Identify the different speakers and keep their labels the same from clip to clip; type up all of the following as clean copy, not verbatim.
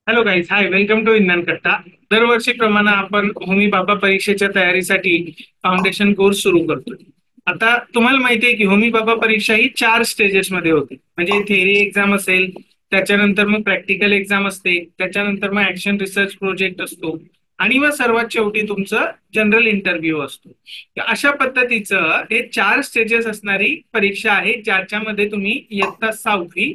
Speaker 1: Hello guys, hi, welcome to Indhan Katta. दरवर्षीप्रमाणे आपण होमी बाबा परीक्षेच्या तयारीसाठी फाउंडेशन कोर्स सुरू करतो. आता तुम्हाला माहिती आहे की होमी बाबा परीक्षा ही 4 स्टेजेस मध्ये होते. म्हणजे थेअरी एक्झाम असेल, त्याच्यानंतर मग प्रॅक्टिकल एक्झाम असते, त्याच्यानंतर मग ऍक्शन रिसर्च प्रोजेक्ट असतो आणि मग सर्वात शेवटी तुमचं जनरल इंटरव्ह्यू असतो. तर अशा पद्धतीचं हे 4 स्टेजेस असणारी परीक्षा आहे, ज्याच्यामध्ये तुम्ही इयत्ता 6वी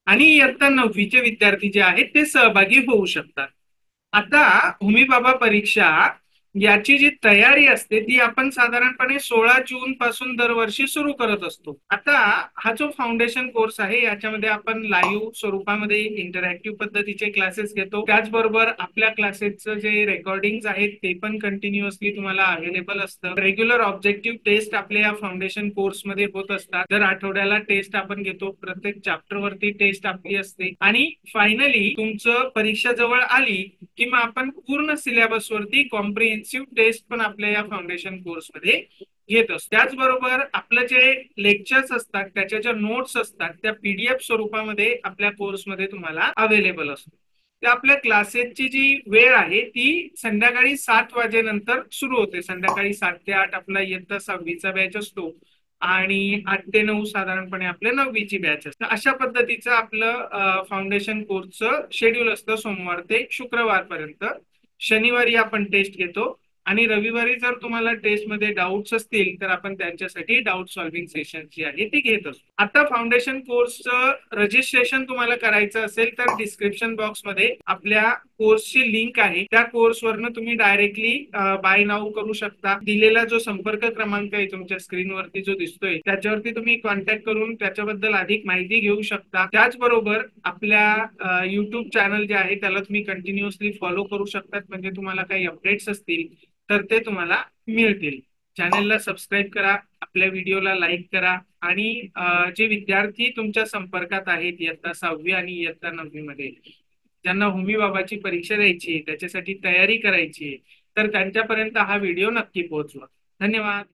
Speaker 1: आणि इयत्ता 9वीचे विद्यार्थी जे आहेत ते सहभागी होऊ शकतात. आता होमी बाबा परीक्षा याची जी तयारी असते ती आपण साधारणपणे 16 जून पासून दरवर्षी सुरू करत असतो. आता हा जो फाउंडेशन कोर्स आहे याच्यामध्ये आपण लाईव्ह स्वरूपामध्ये इंटरॅक्टिव्ह पद्धतीचे क्लासेस घेतो. त्याचबरोबर आपल्या क्लासेसचं जे रेकॉर्डिंग आहेत ते पण कंटिन्युअसली तुम्हाला अवेलेबल असतं. रेग्युलर ऑब्जेक्टिव्ह टेस्ट आपल्या या फाउंडेशन कोर्समध्ये होत असतात. दर आठवड्याला टेस्ट आपण घेतो, प्रत्येक चॅप्टर वरती टेस्ट आपली असते आणि फायनली तुमचं परीक्षा जवळ आली की मग आपण पूर्ण सिलेबस वरती कॉम्प्रिहेन्सिव्ह टेस्ट पण आपल्या या फाउंडेशन कोर्समध्ये घेत असतो. त्याचबरोबर आपलं जे लेक्चर्स असतात त्याच्या ज्या नोट्स असतात त्या पीडीएफ स्वरूपामध्ये आपल्या कोर्समध्ये तुम्हाला अवेलेबल असतो. त्या आपल्या क्लासेसची जी वेळ आहे ती संध्याकाळी 7 वाजेनंतर सुरू होते. संध्याकाळी 7 ते 8 आपला इयत्ता 6वीचा बॅच असतो आणि 8 ते 9 साधारणपणे आपल्या 9वीची बॅच असते. अशा पद्धतीचं आपलं फाउंडेशन कोर्सचं शेड्यूल असतं सोमवार ते शुक्रवार पर्यंत. शनिवारी आपण टेस्ट घेतो आणि रविवारी जर तुम्हाला टेस्टमध्ये डाऊट्स असतील तर आपण त्यांच्यासाठी डाऊट सॉल्व्हिंग सेशन जी आहे ती घेत असतो. आता फाउंडेशन कोर्सचं रजिस्ट्रेशन तुम्हाला करायचं असेल तर डिस्क्रिप्शन बॉक्समध्ये आपल्या कोर्सची लिंक आहे. त्या कोर्सवरनं तुम्ही डायरेक्टली बाय नाऊ करू शकता. दिलेला जो संपर्क क्रमांक आहे तुमच्या स्क्रीनवरती जो दिसतोय त्याच्यावरती तुम्ही कॉन्टॅक्ट करून त्याच्याबद्दल अधिक माहिती घेऊ शकता. त्याचबरोबर आपल्या युट्यूब चॅनल जे आहे त्याला तुम्ही कंटिन्युअसली फॉलो करू शकतात. म्हणजे तुम्हाला काही अपडेट्स असतील तर ते तुम्हाला मिळतील. चॅनलला सबस्क्राईब करा, आपल्या व्हिडिओला लाईक करा आणि जे विद्यार्थी तुमच्या संपर्कात आहेत इयत्ता 6वी आणि इयत्ता 9वी मध्ये ज्यांना होमी बाबाची परीक्षा द्यायची, त्याच्यासाठी तयारी करायची, तर त्यांच्यापर्यंत हा व्हिडिओ नक्की पोहोचवा. धन्यवाद.